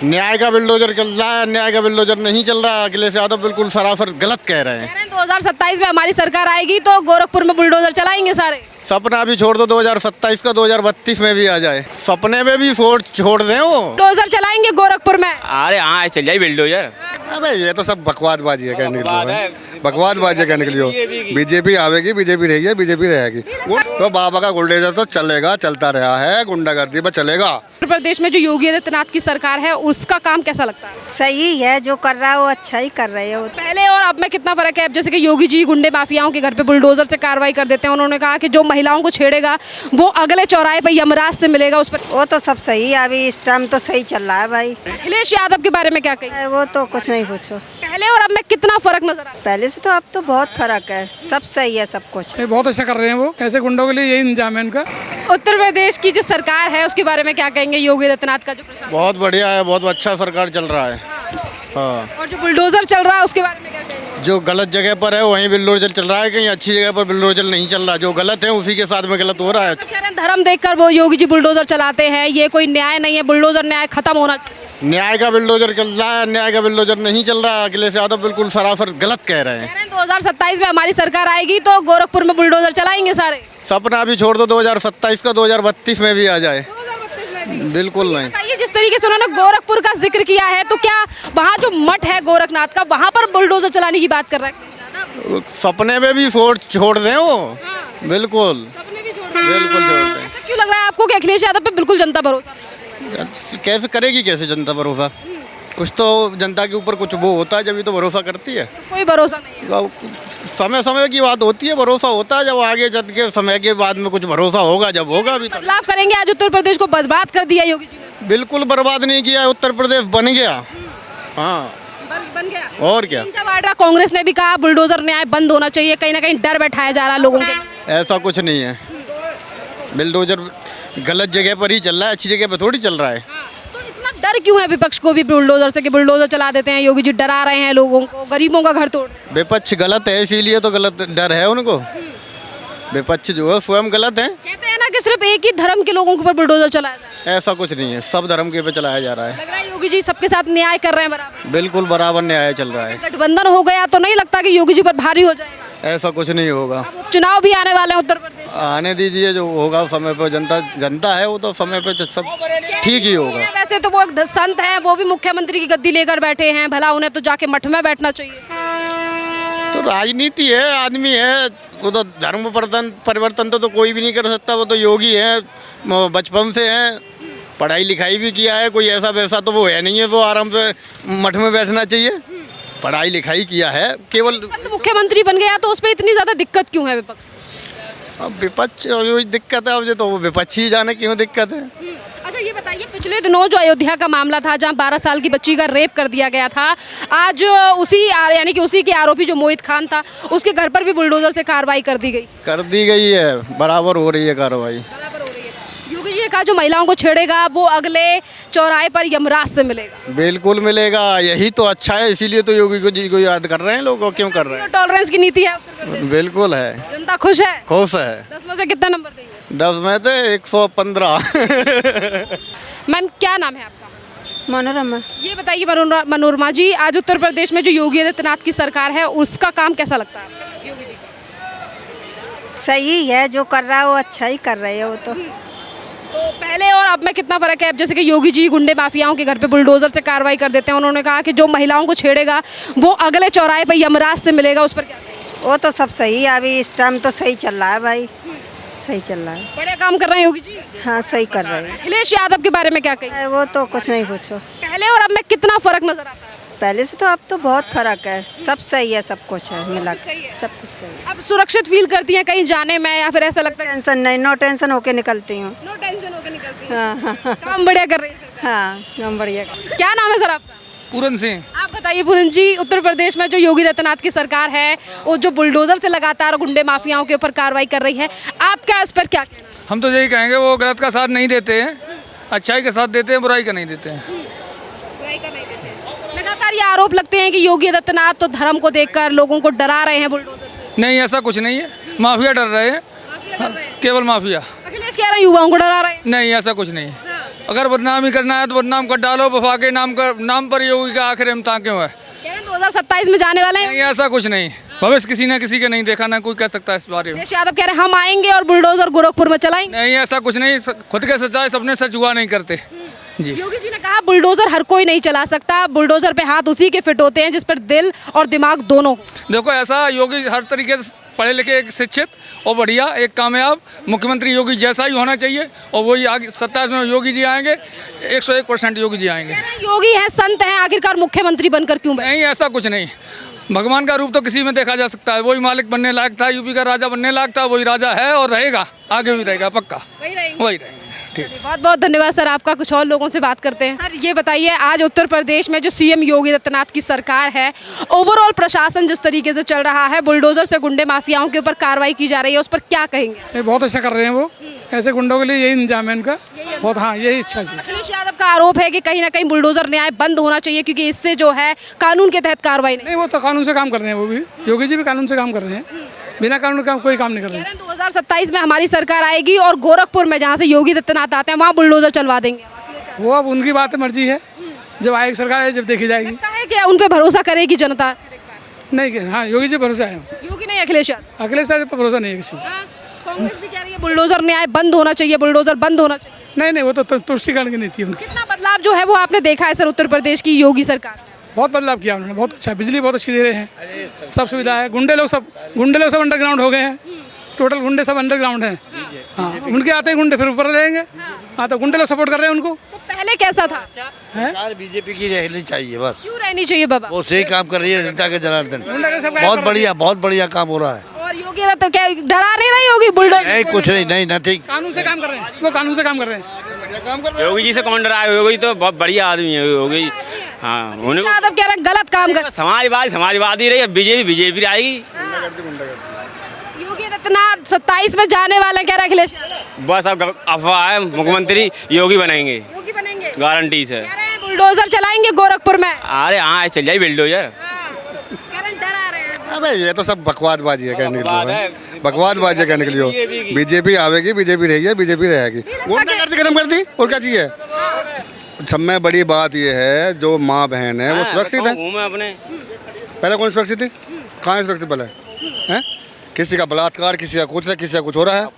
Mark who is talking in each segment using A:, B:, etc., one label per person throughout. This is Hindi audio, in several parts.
A: न्याय का बिल्डोजर चल रहा है, अन्याय का बिल्डोजर नहीं चल रहा। अखिलेश यादव बिल्कुल सरासर गलत कह रहे हैं।
B: 2027 में हमारी सरकार आएगी तो गोरखपुर में बुलडोजर चलाएंगे सारे।
A: सपना भी छोड़ दो 2027 का, 2032 में भी आ जाए, सपने में भी छोड़ दें वो।
B: बुलडोजर चलाएंगे गोरखपुर में।
C: अरे हाँ चल जाए बिल्डोजर।
D: अबे ये तो सब बकवासबाजी है कहने के लिए, बकवासबाजी है कहने के लिए। बीजेपी आवेगी, बीजेपी रहेगी, बीजेपी रहेगी। वो तो बाबा का गुंडेजा तो चलेगा, चलता रहा है, गुंडागर्दी पर चलेगा।
B: उत्तर प्रदेश में जो योगी आदित्यनाथ की सरकार है उसका काम कैसा लगता है?
E: सही है, जो कर रहा है वो अच्छा ही कर रहे हो।
B: पहले और अब में कितना फर्क है? अब जैसे कि योगी जी गुंडे माफियाओं के घर पे बुलडोजर से कार्रवाई कर देते हैं। उन्होंने कहा कि जो महिलाओं को छेड़ेगा वो अगले चौराहे पे यमराज से मिलेगा। उस पर
E: वो तो सब सही है, अभी इस टाइम तो सही चल रहा है भाई।
B: अखिलेश यादव के बारे में क्या कहें?
E: वो तो कुछ नहीं पूछो,
B: पहले और अब में कितना फर्क नजर आता है?
E: पहले से तो अब तो बहुत फर्क है, सब सही है, सब कुछ।
F: ये बहुत अच्छा कर रहे हैं वो, ऐसे गुंडों के लिए यही इंतजाम है इनका।
B: उत्तर प्रदेश की जो सरकार है उसके बारे में क्या कहेंगे? योगी आदित्यनाथ का जो प्रशासन
A: बहुत बढ़िया है, बहुत अच्छा सरकार चल रहा है। हाँ,
B: और जो बुलडोजर चल रहा है उसके बारे में क्या कहेंगे?
A: जो गलत जगह पर है वहीं बिल्डोजर चल रहा है, कहीं अच्छी जगह पर बिल्डोजर नहीं चल रहा। जो गलत है उसी के साथ में गलत हो रहा है।
B: तो कह रहे हैं धर्म देखकर वो योगी जी बुलडोजर चलाते हैं, ये कोई न्याय नहीं है, बुलडोजर न्याय खत्म होना चाहिए।
A: न्याय का बिल्डोजर चल रहा है, अन्याय का बिल्डोजर नहीं चल रहा। अखिलेश यादव बिल्कुल सरासर गलत कह रहे हैं।
B: कह रहे हैं 2027 में हमारी सरकार आएगी तो गोरखपुर में बुलडोजर चलाएंगे सारे।
A: सपना भी छोड़ दो 2027 का, 2032 में भी आ जाए, बिल्कुल नहीं।
B: बताइए, जिस तरीके से उन्होंने गोरखपुर का जिक्र किया है तो क्या वहाँ जो मठ है गोरखनाथ का वहाँ पर बुलडोजर चलाने की बात कर रहे हैं?
A: सपने में भी छोड़ दें वो, बिल्कुल बिल्कुल छोड़ दें।
B: ऐसा क्यों लग रहा है आपको कि अखिलेश यादव पे बिल्कुल जनता भरोसा नहीं?
A: कैसे करेगी, कैसे जनता भरोसा? कुछ तो जनता के ऊपर कुछ वो होता है जब तो भरोसा करती है।
B: कोई भरोसा नहीं है।
A: समय समय की बात होती है, भरोसा होता है जब आगे चल के समय के बाद में कुछ भरोसा होगा, जब होगा। अभी तो
B: बदलाव करेंगे। आज उत्तर प्रदेश को बर्बाद कर दिया योगी जी ने।
A: बिल्कुल बर्बाद नहीं किया है, उत्तर प्रदेश बन गया। हाँ,
B: बन गया।
A: और क्या।
B: इनका वार्ता कांग्रेस ने भी कहा बुलडोजर न्याय बंद होना चाहिए, कहीं ना कहीं डर बैठाया जा रहा है लोगों के।
A: ऐसा कुछ नहीं है, बिल्डोजर गलत जगह पर ही चल रहा है, अच्छी जगह पर थोड़ी चल रहा है।
B: तो इतना डर क्यों है विपक्ष को भी बुलडोजर से कि बुलडोजर चला देते हैं? योगी जी डरा रहे हैं लोगों को, गरीबों का घर तोड़।
A: विपक्ष गलत है, इसीलिए तो गलत डर है उनको। विपक्ष जो है स्वयं गलत है।
B: कहते हैं ना कि सिर्फ एक ही धर्म के लोगों के ऊपर बुलडोजर चलाया जा रहा है।
A: ऐसा कुछ नहीं है, सब धर्म के पे चलाया जा रहा है।
B: लग रहा है योगी जी सबके साथ न्याय कर रहे हैं बराबर।
A: बिल्कुल बराबर न्याय चल रहा है।
B: गठबंधन हो गया तो नहीं लगता कि योगी जी पर भारी हो जाएगा?
A: ऐसा कुछ नहीं होगा।
B: अब उपचुनाव भी आने वाले हैं उत्तर प्रदेश।
A: आने दीजिए, जो होगा समय पर। जनता है वो तो समय पे सब ठीक ही होगा।
B: वैसे तो वो एक संत हैं, वो भी मुख्यमंत्री की गद्दी लेकर बैठे हैं, भला उन्हें तो जाके मठ में बैठना चाहिए।
A: तो राजनीति है, आदमी है, वो तो धर्म परिवर्तन तो कोई भी नहीं कर सकता। वो तो योगी है, बचपन से है, पढ़ाई लिखाई भी किया है, कोई ऐसा वैसा तो वो है नहीं है वो आराम से मठ में बैठना चाहिए। पढ़ाई लिखाई किया है, केवल
B: मुख्यमंत्री बन गया तो उस पर इतनी ज्यादा दिक्कत क्यों है विपक्ष?
A: अब विपक्ष जो दिक्कत है, अब तो वो विपक्ष ही जाने क्यों दिक्कत है।
B: अच्छा ये बताइए, पिछले दिनों जो अयोध्या का मामला था जहां 12 साल की बच्ची का रेप कर दिया गया था, आज यानी कि उसी के आरोपी जो मोहित खान था उसके घर पर भी बुलडोजर से कार्रवाई कर दी गई
A: है, बराबर हो रही है कार्रवाई।
B: योगी जी ने कहा जो महिलाओं को छेड़ेगा वो अगले चौराहे पर यमराज से मिलेगा।
A: बिल्कुल मिलेगा, यही तो अच्छा है, इसीलिए तो योगी जी को याद कर रहे हैं लोग। क्यों कर रहे हैं?
B: टॉलरेंस की नीति है उत्तर प्रदेश।
A: बिल्कुल है।
B: जनता खुश है?
A: खुश है।
B: 10 में से कितना नंबर देंगे?
A: 10 में तो 115।
B: मैम क्या नाम है आपका?
E: मनोरमा।
B: ये बताइए मनोरमा जी, आज उत्तर प्रदेश में जो योगी आदित्यनाथ की सरकार है उसका काम कैसा लगता है योगी जी का?
E: सही है, जो कर रहा है वो अच्छा ही कर रहे हो।
B: तो पहले और अब में कितना फर्क है? अब जैसे कि योगी जी गुंडे माफियाओं के घर पे बुलडोजर से कार्रवाई कर देते हैं। उन्होंने कहा कि जो महिलाओं को छेड़ेगा वो अगले चौराहे पे यमराज से मिलेगा। उस पर क्या?
E: वो तो सब सही है, अभी इस टाइम तो सही चल रहा है भाई, सही चल रहा है।
B: बड़े काम कर रहे हैं योगी जी।
E: हाँ, सही कर रहे हैं।
B: अखिलेश यादव के बारे में क्या कहें?
E: वो तो कुछ नहीं पूछो,
B: पहले और अब में कितना फर्क नजर आता है?
E: पहले से तो अब तो बहुत फर्क है, सब सही है, सब कुछ है मिला के, सब कुछ सही है।
B: अब सुरक्षित फील करती हैं कहीं जाने में, या फिर ऐसा लगता है?
E: टेंशन नहीं, नो टेंशन होके निकलती हूँ।
B: नो टेंशन होकर निकलती हैं।
E: हाँ हाँ
B: काम बढ़िया कर रही है।
E: हाँ, हम बढ़िया।
B: क्या नाम है सर आपका?
F: पूरन सिंह।
B: आप बताइए पूरन जी, उत्तर प्रदेश में जो योगी आदित्यनाथ की सरकार है वो जो बुलडोजर से लगातार गुंडे माफियाओं के ऊपर कार्रवाई कर रही है, आप क्या इस पर क्या कहना है?
F: हम तो यही कहेंगे वो गलत का साथ नहीं देते हैं, अच्छाई का साथ देते हैं, बुराई का नहीं देते हैं।
B: लगातार ये आरोप लगते हैं कि योगी आदित्यनाथ तो धर्म को देखकर लोगों को डरा रहे हैं बुलडोजर से।
F: नहीं, ऐसा कुछ नहीं है, माफिया डर रहे हैं, केवल माफिया।
B: अखिलेश कह रहे हैं युवाओं को डरा रहे हैं।
F: नहीं, ऐसा कुछ नहीं है। अगर बदनामी करना है तो बदनाम कर डालो, वफा के नाम पर योगी का आखिर इम्तिहान क्यों है?
B: कह रहे हैं 2027 में जाने वाले हैं।
F: नहीं, ऐसा कुछ नहीं, भविष्य किसी ने किसी के नहीं देखा, ना कोई कह सकता है इस बारे में।
B: अखिलेश यादव कह रहे हैं हम आएंगे और बुलडोजर गोरखपुर में चलाएंगे।
F: नहीं, ऐसा कुछ नहीं, खुद के सच्चाई सपने सच हुआ नहीं करते जी।
B: योगी जी ने कहा बुलडोजर हर कोई नहीं चला सकता, बुलडोजर पे हाथ उसी के फिट होते हैं जिस पर दिल और दिमाग दोनों।
F: देखो, ऐसा योगी हर तरीके से पढ़े लिखे, एक शिक्षित और बढ़िया, एक कामयाब मुख्यमंत्री योगी जैसा ही होना चाहिए, और वही आगे 27 में योगी जी आएंगे, 101% योगी जी आएंगे।
B: योगी हैं, संत हैं, आखिरकार मुख्यमंत्री बनकर क्यों बैठे?
F: नहीं, ऐसा कुछ नहीं, भगवान का रूप तो किसी में देखा जा सकता है। वही मालिक बनने लायक था, यूपी का राजा बनने लायक था, वही राजा है और रहेगा, आगे भी रहेगा, पक्का वही रहेंगे।
B: बहुत बहुत धन्यवाद सर आपका। कुछ और लोगों से बात करते हैं। सर ये बताइए, आज उत्तर प्रदेश में जो सीएम योगी आदित्यनाथ की सरकार है, ओवरऑल प्रशासन जिस तरीके से चल रहा है, बुलडोजर से गुंडे माफियाओं के ऊपर कार्रवाई की जा रही है, उस पर क्या कहेंगे?
G: ये बहुत अच्छा कर रहे हैं वो, ऐसे गुंडों के लिए यही इंतजाम है इनका, बहुत। हाँ, यही इच्छा जी।
B: अखिलेश यादव का आरोप है कि कहीं ना कहीं बुलडोजर न्याय बंद होना चाहिए, क्योंकि इससे जो है कानून के तहत कार्रवाई नहीं।
G: वो तो कानून से काम कर रहे हैं, वो भी योगी जी भी कानून से काम कर रहे हैं, बिना कानून का कोई काम नहीं कर रहे हैं।
B: 2027 में हमारी सरकार आएगी और गोरखपुर में जहाँ से योगी आदित्यनाथ आते हैं वहाँ बुलडोजर चलवा देंगे।
G: वो अब उनकी बात है, मर्जी है, जब आएगी सरकार है, जब देखी जाएगी।
B: लगता है कि उन पे भरोसा करेगी जनता?
G: नहीं, हाँ, योगी जी भरोसा है।
B: योगी नहीं, अखिलेश यादव।
G: अखिलेश यादव पर भरोसा नहीं है किसी को।
B: कांग्रेस भी कह रही है बुलडोजर न्याय बंद होना चाहिए, बुलडोजर बंद होना चाहिए।
G: नहीं, वो तो तुष्टिकरण की नीति है उनकी।
B: कितना बदलाव जो है वो आपने देखा है सर उत्तर प्रदेश की योगी सरकार?
G: बहुत बदलाव किया उन्होंने, बहुत अच्छा, बिजली बहुत अच्छी दे रहे हैं, सब सुविधा है। गुंडे लोग सब अंडरग्राउंड हो गए हैं, टोटल गुंडे सब अंडरग्राउंड हैं। हाँ, उनके आते ही गुंडे फिर ऊपर रहेंगे। हाँ, तो गुंडे लोग सपोर्ट कर रहे हैं उनको।
B: तो पहले कैसा था?
H: सरकार बीजेपी की रहनी चाहिए बस।
B: क्यों रहनी चाहिए बाबा?
H: वो सही काम कर रही है जनता के जनार्दन, बहुत बढ़िया काम हो रहा है।
B: और योगी आदित्यनाथ तो क्या डरा नहीं रही होगी बुलडोजर?
H: नहीं, कुछ नहीं, नथिंग।
G: कानून से काम कर रहे हैं, वो कानून से काम कर रहे हैं।
C: योगी जी से कौन डरा है? योगी तो बहुत बढ़िया आदमी है योगी। हाँ, उन्हें
B: यादव कह रहे हैं गलत काम कर।
C: समाजवादी रही, बीजेपी आएगी।
B: योगी आदित्यनाथ 27 में जाने वाले, कह रहे हैं अखिलेश।
C: बस अब अफवाह है, मुख्यमंत्री योगी बनेंगे,
B: योगी बनेंगे
C: गारंटी से।
B: कह रहे हैं बुलडोजर चलाएंगे गोरखपुर में।
C: अरे हाँ, चल जाए बिल्डोजर।
B: कह रहे हैं डरा रहे हैं।
D: अबे ये तो सब बकवादबाजी है कहने के लिए, बकवादबाजी है कहने के लिए। बीजेपी आवेगी, बीजेपी रहेगी, बीजेपी रहेगी, गुंडागर्दी खत्म कर दी, और क्या चाहिए? सब में बड़ी बात ये है, जो माँ बहन है वो सुरक्षित है।
C: अपने
D: पहले कौन सुरक्षित थी? कहाँ सुरक्षित पहले है? किसी का बलात्कार, किसी का कुछ है, किसी का कुछ हो रहा है। अब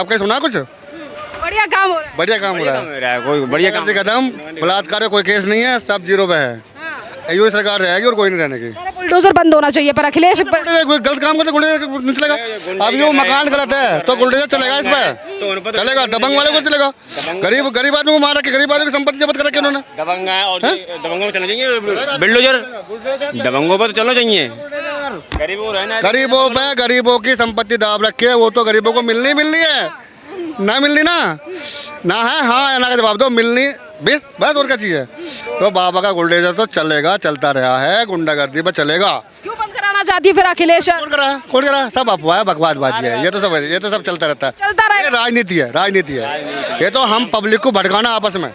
D: कहीं सुना कुछ?
B: बढ़िया काम हो रहा है।
D: बढ़िया काम हो रहा है,
C: कोई बढ़िया काम
D: कदम। बलात्कार का कोई केस नहीं है, सब जीरो पे है। यही सरकार रहेगी और कोई नहीं रहने की।
B: बुलडोजर बंद होना चाहिए, पर अखिलेश
D: गलत काम करते गुलडोजर नहीं चलेगा। अब ये मकान गलत है तो गुलडोजर चलेगा, इस पर चलेगा। दबंग वाले को चलेगा, गरीब आदमी को मारा के गरीब आदमी की संपत्ति जब्त करा के उन्होंने।
C: दबंग है और दबंगों पर चलना चाहिए बिल्डोजर, दबंगों पर तो चलना चाहिए।
D: गरीबों की संपत्ति दाब रखी है, वो तो गरीबों को मिलनी है, ना मिलनी ना है। हाँ या ना का जवाब दो, मिलनी बस, और क्या चाहिए? तो बाबा का गुलडोजर तो चलेगा, चलता रहा है, गुंडागर्दी पर चलेगा।
B: क्यों बंद कराना चाहती है फिर अखिलेश?
D: कौन करा? सब अफवाह है, बकवादबाजी है। ये तो सब चलता रहता है,
B: चलता रहेगा।
D: ये राजनीति है। ये तो हम पब्लिक को भड़काना आपस में।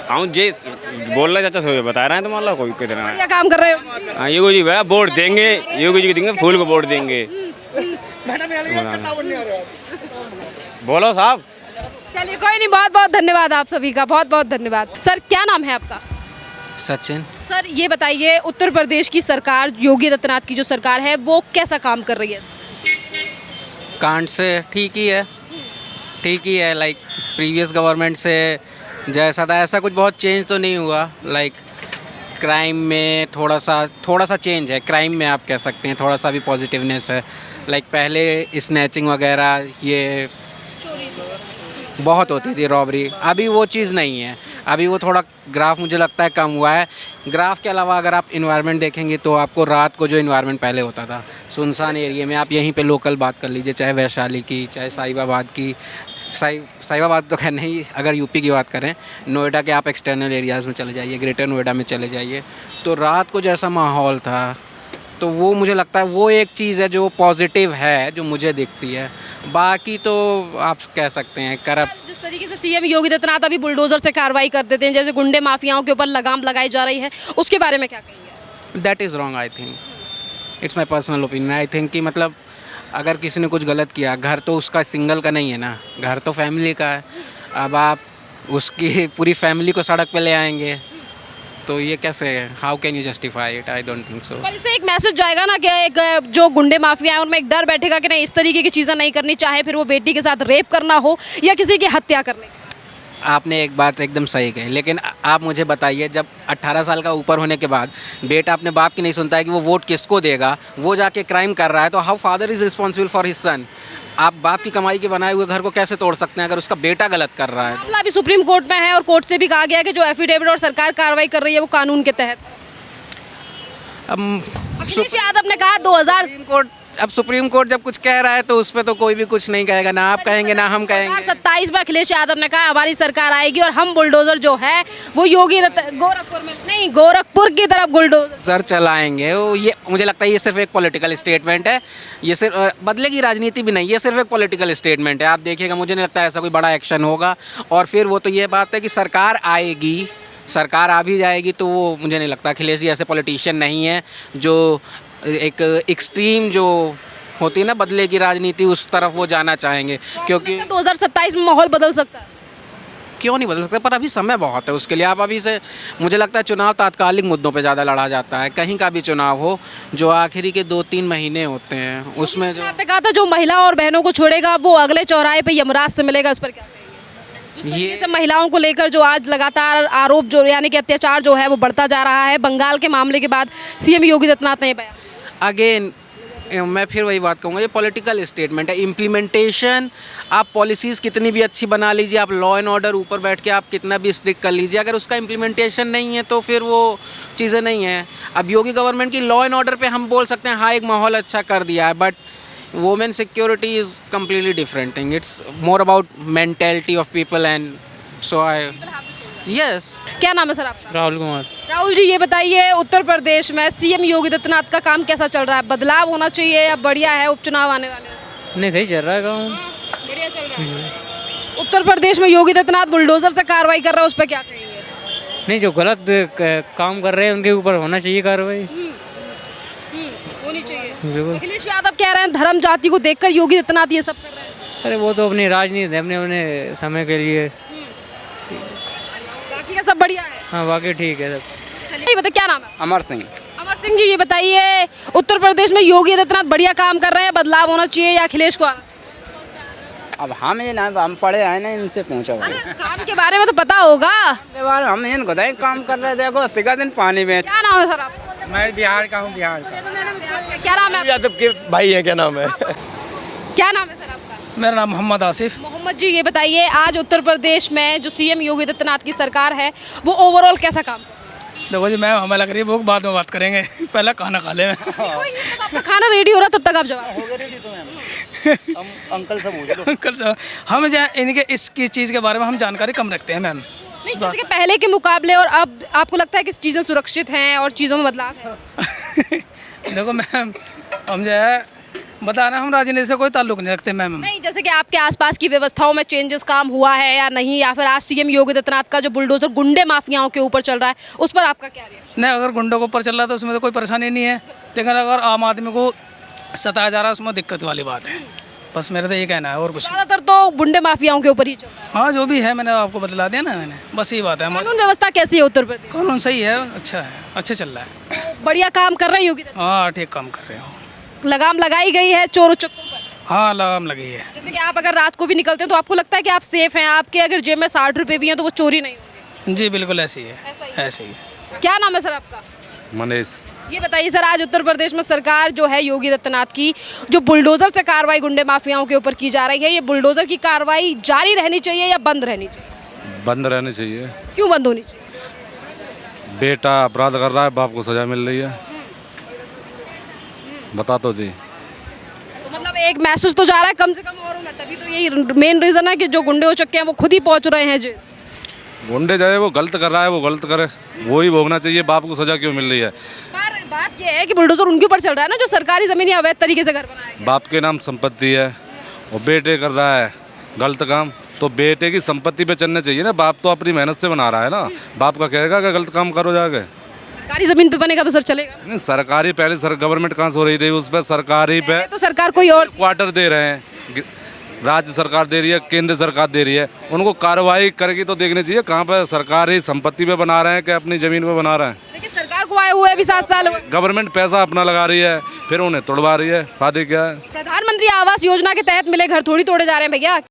C: हाँ जी, बोल रहे चाचा से बता रहे हैं, तो मान लो कोई कितना
B: क्या काम कर रहे हो?
C: हाँ, योगी जी भैया वोट देंगे, योगी जी को देंगे, फूल को वोट देंगे। बोलो साहब।
B: चलिए कोई नहीं, बहुत बहुत धन्यवाद आप सभी का, बहुत बहुत धन्यवाद। सर क्या नाम है आपका?
I: सचिन।
B: सर ये बताइए, उत्तर प्रदेश की सरकार, योगी आदित्यनाथ की जो सरकार है, वो कैसा काम कर रही है?
I: कांड से ठीक ही है, लाइक प्रीवियस गवर्नमेंट से जैसा था ऐसा कुछ बहुत चेंज तो नहीं हुआ। लाइक क्राइम में थोड़ा सा चेंज है, क्राइम में आप कह सकते हैं थोड़ा सा भी पॉजिटिवनेस है। लाइक पहले स्नैचिंग वगैरह ये बहुत होती थी, रॉबरी, अभी वो चीज़ नहीं है। अभी वो थोड़ा ग्राफ मुझे लगता है कम हुआ है। ग्राफ के अलावा अगर आप इन्वायरमेंट देखेंगे तो आपको रात को जो इन्वायरमेंट पहले होता था सुनसान एरिया में, आप यहीं पे लोकल बात कर लीजिए, चाहे वैशाली की, चाहे साहिबाबाद की, साहिबाबाद तो खैर नहीं, अगर यूपी की बात करें, नोएडा के आप एक्सटर्नल एरियाज़ में चले जाइए, ग्रेटर नोएडा में चले जाइए, तो रात को जैसा माहौल था, तो वो मुझे लगता है वो एक चीज़ है जो पॉजिटिव है, जो मुझे दिखती है। बाकी तो आप कह सकते हैं करप्ट।
B: जिस तरीके से सीएम योगी आदित्यनाथ अभी बुलडोजर से कार्रवाई कर देते हैं, जैसे गुंडे माफियाओं के ऊपर लगाम लगाई जा रही है, उसके बारे में क्या कहेंगे?
I: That is wrong, I think, it's my personal opinion. I think कि मतलब अगर किसी ने कुछ गलत किया, घर तो उसका सिंगल का नहीं है ना, घर तो फैमिली का है। अब आप उसकी पूरी फैमिली को सड़क पे ले आएंगे, तो ये कैसे, how can you justify it? I don't think so.
B: पर इससे एक मैसेज जाएगा ना कि एक जो गुंडे माफिया हैं उनमें एक डर बैठेगा कि नहीं इस तरीके की चीज़ें नहीं करनी, चाहे फिर वो बेटी के साथ रेप करना हो या किसी की हत्या करने की।
I: आपने एक बात एकदम सही कही, लेकिन आप मुझे बताइए, जब 18 साल का ऊपर होने के बाद बेटा अपने बाप की नहीं सुनता है कि वो वोट किसको देगा, वो जाके क्राइम कर रहा है, तो how father is responsible for his son? आप बाप की कमाई के बनाए हुए घर को कैसे तोड़ सकते हैं अगर उसका बेटा गलत कर रहा है?
B: मामला अभी सुप्रीम कोर्ट में है और कोर्ट से भी कहा गया है कि जो एफिडेविट और सरकार कार्रवाई कर रही है वो कानून के तहत। अखिलेश यादव ने कहा 2000
I: अब सुप्रीम कोर्ट जब कुछ कह रहा है तो उस पर तो कोई भी कुछ नहीं कहेगा, ना आप कहेंगे ना हम कहेंगे।
B: 2027 में अखिलेश यादव ने कहा हमारी सरकार आएगी और हम बुलडोजर जो है वो गोरखपुर में नहीं, गोरखपुर की तरफ बुलडोजर
I: चलाएंगे। वो ये मुझे लगता है ये सिर्फ एक पॉलिटिकल स्टेटमेंट है, ये सिर्फ बदले की राजनीति भी नहीं, ये सिर्फ एक पॉलिटिकल स्टेटमेंट है। आप देखिएगा, मुझे नहीं लगता ऐसा कोई बड़ा एक्शन होगा। और फिर वो तो ये बात है कि सरकार आएगी, सरकार आ भी जाएगी, तो वो मुझे नहीं लगता, अखिलेश जी ऐसे पॉलिटिशियन नहीं है जो एक एक्सट्रीम जो होती है ना बदले की राजनीति, उस तरफ वो जाना चाहेंगे। क्योंकि
B: 2027 में माहौल बदल सकता है।
I: क्यों नहीं बदल सकता, पर अभी समय बहुत है उसके लिए। आप अभी से, मुझे लगता है चुनाव तात्कालिक मुद्दों पे ज़्यादा लड़ा जाता है, कहीं का भी चुनाव हो जो आखिरी के 2-3 महीने होते हैं उसमें जो
B: आपने कहा था जो महिला और बहनों को छोड़ेगा वो अगले चौराहे पे यमराज से मिलेगा, इस पर क्या कहेंगे? ये सब महिलाओं को लेकर जो आज लगातार आरोप जो यानी कि अत्याचार जो है वो बढ़ता जा रहा है, बंगाल के मामले के बाद सीएम योगी आदित्यनाथ ने बयान।
I: अगेन मैं फिर वही बात कहूँगा, ये पॉलिटिकल स्टेटमेंट है। इम्प्लीमेंटेशन, आप पॉलिसीज़ कितनी भी अच्छी बना लीजिए, आप लॉ एंड ऑर्डर ऊपर बैठ के आप कितना भी स्ट्रिक्ट कर लीजिए, अगर उसका इम्प्लीमेंटेशन नहीं है तो फिर वो चीज़ें नहीं हैं। अब योगी गवर्नमेंट की लॉ एंड ऑर्डर पे हम बोल सकते हैं हाँ एक माहौल अच्छा कर दिया है, but women security is completely different thing. It's more about mentality of people and so I yes.
B: क्या नाम है सर आपका?
J: राहुल कुमार।
B: राहुल जी, ये बताइए उत्तर प्रदेश में सीएम योगी आदित्यनाथ का काम कैसा चल रहा है? बदलाव होना चाहिए या बढ़िया है? उपचुनाव आने वाले हैं।
J: नहीं, सही चल रहा है काम,
B: बढ़िया चल रहा है। उत्तर प्रदेश में योगी आदित्यनाथ बुलडोजर से कार्रवाई कर रहा है, उस पर क्या कहेंगे?
J: नहीं, जो गलत काम कर रहे हैं उनके ऊपर होना चाहिए कार्रवाई,
B: होनी चाहिए। अखिलेश यादव कह रहे हैं धर्म जाति को देखकर योगी आदित्यनाथ ये सब कर रहे हैं।
J: अरे वो तो अपनी राजनीति है, अपने अपने समय के लिए,
B: बाकी का सब बढ़िया है।
J: हाँ बाकी ठीक है सब।
B: चलिए बता, क्या नाम है?
C: अमर सिंह।
B: अमर सिंह जी, ये बताइए उत्तर प्रदेश में योगी आदित्यनाथ बढ़िया काम कर रहे हैं, बदलाव होना चाहिए या अखिलेश को आना चाहिए?
K: अब हम ये ना, हम पढ़े आए ना, इनसे पूछो।
B: काम के बारे में तो पता होगा।
K: हम इनको काम कर रहे, देखो सिका दिन पानी में।
B: क्या नाम है सर आपका?
K: मैं बिहार का हूँ, बिहार का।
B: क्या नाम है?
A: यादव के भाई है, क्या नाम है?
B: क्या नाम है सर आपका?
F: मेरा नाम मोहम्मद आसिफ।
B: मोहम्मद जी, ये बताइए आज उत्तर प्रदेश में जो सीएम योगी आदित्यनाथ की सरकार है वो ओवरऑल कैसा काम?
F: देखो जी, मैं हमें लग रही है वो बाद में बात करेंगे, पहले खाना खा ले।
B: आपका खाना रेडी हो रहा तब तक आप जवाब।
H: अंकल से पूछ लो।
F: अंकल साहब, हम इनके इसकी चीज़ के बारे में हम जानकारी कम रखते हैं मैम।
B: नहीं, जैसे कि पहले के मुकाबले और अब आपको लगता है कि चीज़ें सुरक्षित हैं और चीज़ों में बदलाव है?
F: देखो मैम, हम जो है बता रहे हैं, हम राजनीति से कोई ताल्लुक नहीं रखते मैम।
B: नहीं, जैसे कि आपके आसपास की व्यवस्थाओं में चेंजेस काम हुआ है या नहीं, या फिर आज सीएम योगी आदित्यनाथ का जो बुलडोजर गुंडे माफियाओं के ऊपर चल रहा है उस पर आपका क्या रिएक्शन?
F: नहीं, अगर गुंडों के ऊपर चल रहा है तो उसमें तो कोई परेशानी नहीं है, लेकिन अगर आम आदमी को सताया जा रहा है उसमें दिक्कत वाली बात है। बस मेरा तो ये कहना है, और कुछ।
B: ज़्यादातर तो गुंडे माफियाओं के ऊपर ही चल रहा है।
F: हाँ, जो भी है मैंने आपको बतला दिया ना, मैंने बस ये बात है।
B: कानून व्यवस्था कैसी है उत्तर प्रदेश?
F: कानून सही है, अच्छा है, अच्छा चल रहा है।
B: बढ़िया काम कर रहे हैं योगी आदित्यनाथ?
F: हाँ, ठीक काम कर रहे हो।
B: लगाम लगाई गई है चोर उचक्कों पर?
F: हाँ, लगाम लगी है।
B: जैसे कि आप अगर रात को भी निकलते हैं तो आपको लगता है कि आप सेफ हैं, आपके अगर जेब में 60 रुपए भी हैं तो वो चोरी नहीं होंगे?
F: जी बिल्कुल ऐसी है, ऐसी है।
B: क्या नाम है सर आपका?
L: मनीष।
B: ये बताइए सर, आज उत्तर प्रदेश में सरकार जो है योगी आदित्यनाथ की जो बुलडोजर से कार्रवाई गुंडे माफियाओं के ऊपर की जा रही है, ये बुलडोजर की कार्रवाई जारी रहनी चाहिए या बंद रहनी चाहिए?
L: बंद रहनी चाहिए।
B: क्यों बंद होनी चाहिए?
L: बेटा अपराध कर रहा है, बाप को सजा मिल रही है, बता तो जी।
B: तो मतलब एक मैसेज तो जा रहा है कम से कम, और होना, तभी तो यही मेन रीजन है कि जो गुंडे हो चुके हैं वो खुद ही पहुंच रहे हैं जेल।
L: गुंडे जाए, वो गलत कर रहा है, वो गलत करे, वो ही भोगना चाहिए, बाप को सजा क्यों मिल रही है?
B: पर बात ये है कि बुलडोजर उनके ऊपर चल रहा है ना जो सरकारी जमीन अवैध तरीके से घर बनाए गए।
L: बाप के नाम संपत्ति है, और बेटे कर रहा है गलत काम, तो बेटे की संपत्ति पे चलने चाहिए ना। बाप तो अपनी मेहनत से बना रहा है ना, बाप का कहेगा कि गलत काम करो जाके।
B: सरकारी जमीन पे बनेगा तो सर चलेगा
L: नहीं, सरकारी पहले गवर्नमेंट कहाँ से हो रही थी, उस पर सरकारी पे
B: तो सरकार कोई और
L: क्वार्टर दे रहे हैं, राज्य सरकार दे रही है, केंद्र सरकार दे रही है, उनको कार्रवाई करके तो देखनी चाहिए कहाँ पर सरकारी संपत्ति पे बना रहे हैं कि अपनी ज़मीन पे बना रहे हैं।
B: देखिए सरकार को आए हुए अभी 7 साल हुए।
L: गवर्नमेंट पैसा अपना लगा रही है, फिर उन्हें तोड़वा रही है, फायदे क्या है?
B: प्रधानमंत्री आवास योजना के तहत मिले घर थोड़ी तोड़े जा रहे हैं भैया।